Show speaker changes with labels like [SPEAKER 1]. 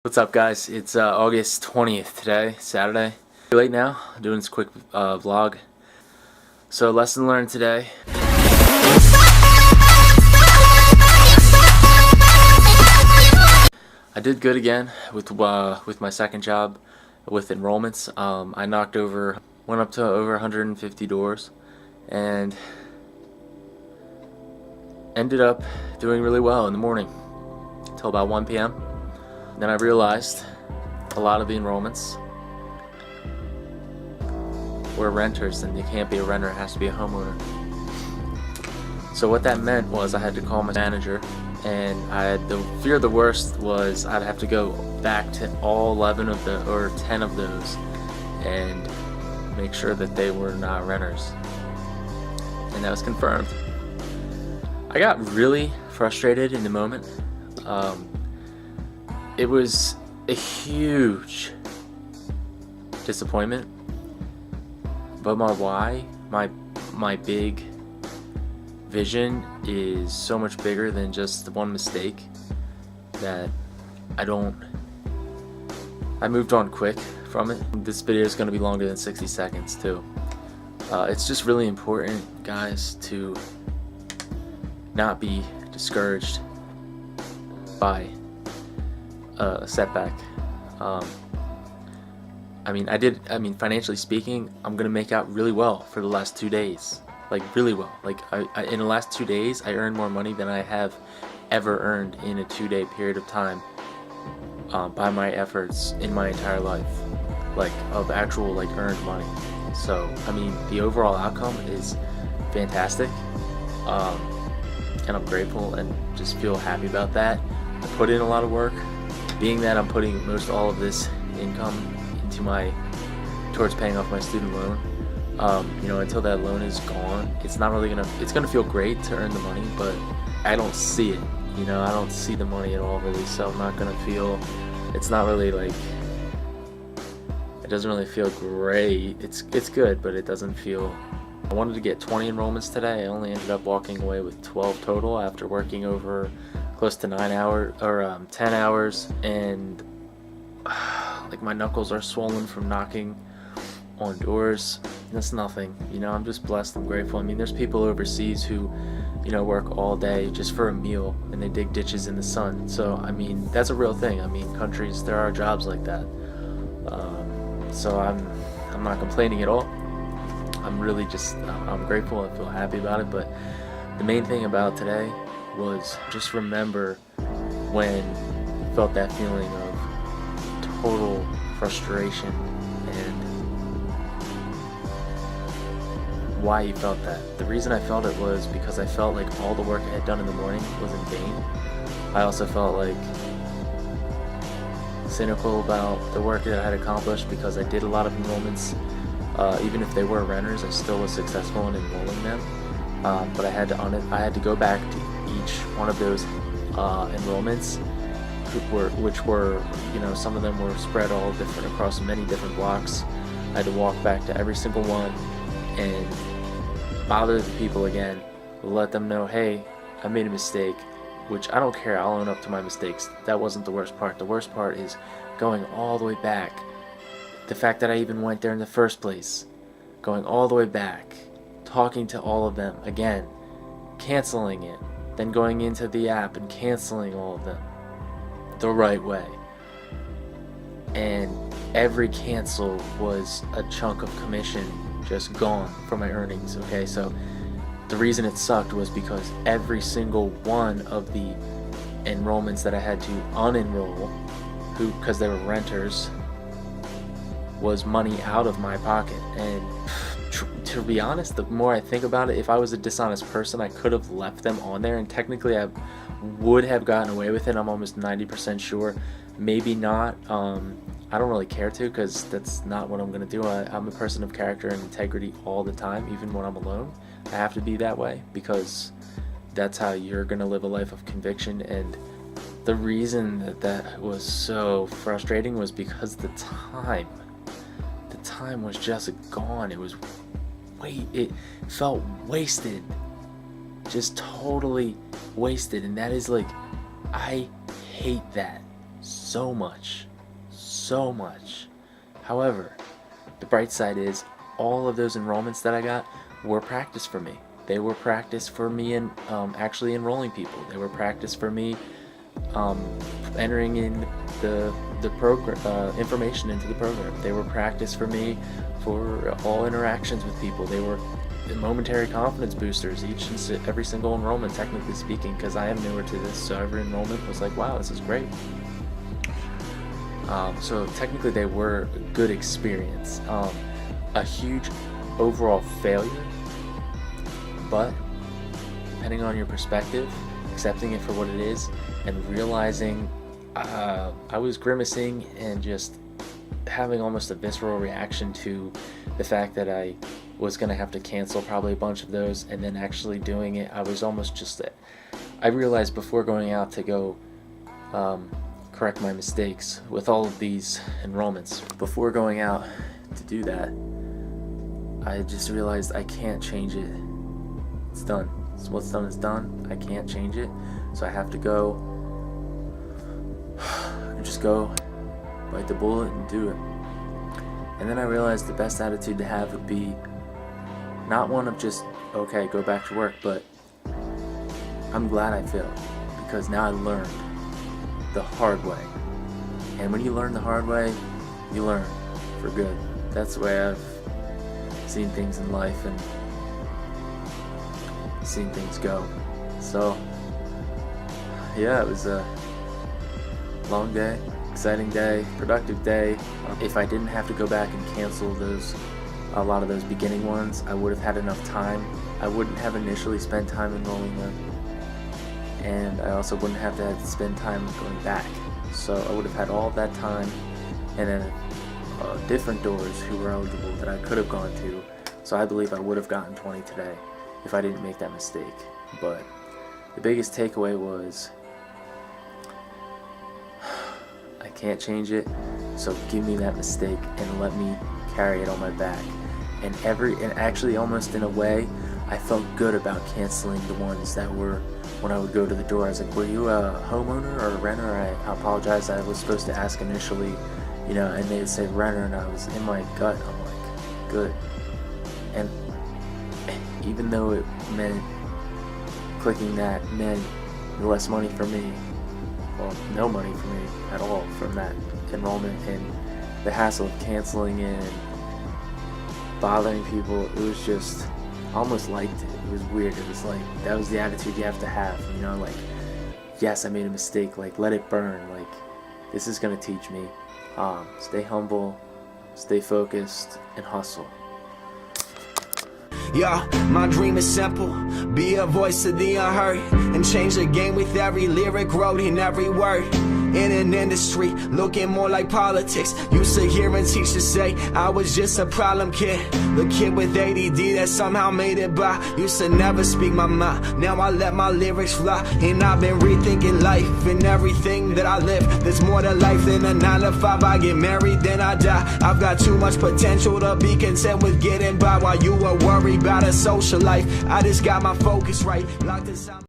[SPEAKER 1] What's up, guys? It's August 20th today, Saturday. Late now, doing this quick vlog. So, lesson learned today. I did good again with my second job with enrollments. I went up to over 150 doors, and ended up doing really well in the morning until about 1 p.m. Then I realized a lot of the enrollments were renters, and you can't be a renter, it has to be a homeowner. So what that meant was I had to call my manager, and the fear of the worst was I'd have to go back to all 11 of or 10 of those and make sure that they were not renters. And that was confirmed. I got really frustrated in the moment. It was a huge disappointment, but my why, my big vision is so much bigger than just the one mistake that I moved on quick from it. This video is going to be longer than 60 seconds too. It's just really important, guys, to not be discouraged by a setback. Financially speaking, I'm gonna make out really well for the last 2 days, like really well. Like in the last 2 days, I earned more money than I have ever earned in a 2-day period of time by my efforts in my entire life, like of actual like earned money. So I mean, the overall outcome is fantastic, and I'm grateful and just feel happy about that. I put in a lot of work. Being that I'm putting most all of this income towards paying off my student loan, until that loan is gone, it's gonna feel great to earn the money, but I don't see it. I don't see the money at all really, so I'm not gonna feel. It's not really like. It doesn't really feel great. It's good, but it doesn't feel. I wanted to get 20 enrollments today. I only ended up walking away with 12 total after working over close to 9 hours or 10 hours, and like my knuckles are swollen from knocking on doors. That's nothing, I'm just blessed and grateful. I mean, there's people overseas who, work all day just for a meal, and they dig ditches in the sun. So I mean, that's a real thing. I mean, there are jobs like that. So I'm not complaining at all. I'm really just I'm grateful. I feel happy about it. But the main thing about today was just remember when you felt that feeling of total frustration and why you felt that. The reason I felt it was because I felt like all the work I had done in the morning was in vain. I also felt like cynical about the work that I had accomplished because I did a lot of enrollments. Even if they were renters, I still was successful in enrolling them. But I had to go back to each one of those enrollments, which were, some of them were spread all different across many different blocks. I had to walk back to every single one and bother the people again, let them know, hey, I made a mistake, which I don't care, I'll own up to my mistakes. That wasn't the worst part. The worst part is going all the way back. The fact that I even went there in the first place, going all the way back, talking to all of them again, canceling it, then going into the app and canceling all of them the right way. And every cancel was a chunk of commission just gone from my earnings, okay? So the reason it sucked was because every single one of the enrollments that I had to unenroll, because they were renters, was money out of my pocket. And to be honest, the more I think about it, if I was a dishonest person, I could have left them on there, and technically I would have gotten away with it. I'm almost 90% sure. Maybe not. I don't really care to, because that's not what I'm going to do. I'm a person of character and integrity all the time, even when I'm alone. I have to be that way, because that's how you're going to live a life of conviction. And the reason that was so frustrating was because the time was just gone. It felt wasted, just totally wasted. And that is like, I hate that. so much, so much. However, the bright side is all of those enrollments that I got were practice for me. They were practice for me in actually enrolling people. They were practice for me entering in the program information into the program. They were practice for me for all interactions with people. They were momentary confidence boosters each and every single enrollment, technically speaking, because I am newer to this, so every enrollment was like, wow, this is great. So technically they were a good experience. A huge overall failure, but depending on your perspective, accepting it for what it is, and realizing I was grimacing and just having almost a visceral reaction to the fact that I was going to have to cancel probably a bunch of those, and then actually doing it, I was almost just, I realized before going out to go correct my mistakes with all of these enrollments, before going out to do that, I just realized I can't change it. It's done. So what's done is done. I can't change it. So I have to go and just go bite the bullet and do it. And then I realized the best attitude to have would be not one of just, okay, go back to work, but I'm glad I failed, because now I learned the hard way. And when you learn the hard way, you learn for good. That's the way I've seen things in life and seen things go. So yeah, it was a long day, exciting day, productive day. If I didn't have to go back and cancel a lot of those beginning ones, I would have had enough time. I wouldn't have initially spent time enrolling them, and I also wouldn't have to spend time going back. So I would have had all of that time, and then different doors who were eligible that I could have gone to. So I believe I would have gotten 20 today if I didn't make that mistake. But the biggest takeaway was, I can't change it, so give me that mistake and let me carry it on my back. And actually almost in a way, I felt good about canceling the ones that were, when I would go to the door, I was like, were you a homeowner or a renter? I apologize, I was supposed to ask initially, and they would say renter, and I was in my gut, I'm like, good. And even though it meant clicking that meant less money for me, well, no money for me at all from that enrollment, and the hassle of canceling it and bothering people, it was just, I almost liked it. It was weird. It was like, that was the attitude you have to have, like, yes, I made a mistake, like, let it burn, like, this is gonna teach me. Stay humble, stay focused, and hustle.
[SPEAKER 2] Yeah, my dream is simple, be a voice of the unheard, and change the game with every lyric wrote in every word. In an industry looking more like politics, used to hearing teachers say I was just a problem kid, the kid with ADD that somehow made it by. Used to never speak my mind, now I let my lyrics fly. And I've been rethinking life and everything that I live. There's more to life than a 9 to 5. I get married, then I die. I've got too much potential to be content with getting by, while you are worried about a social life. I just got my focus right, locked inside.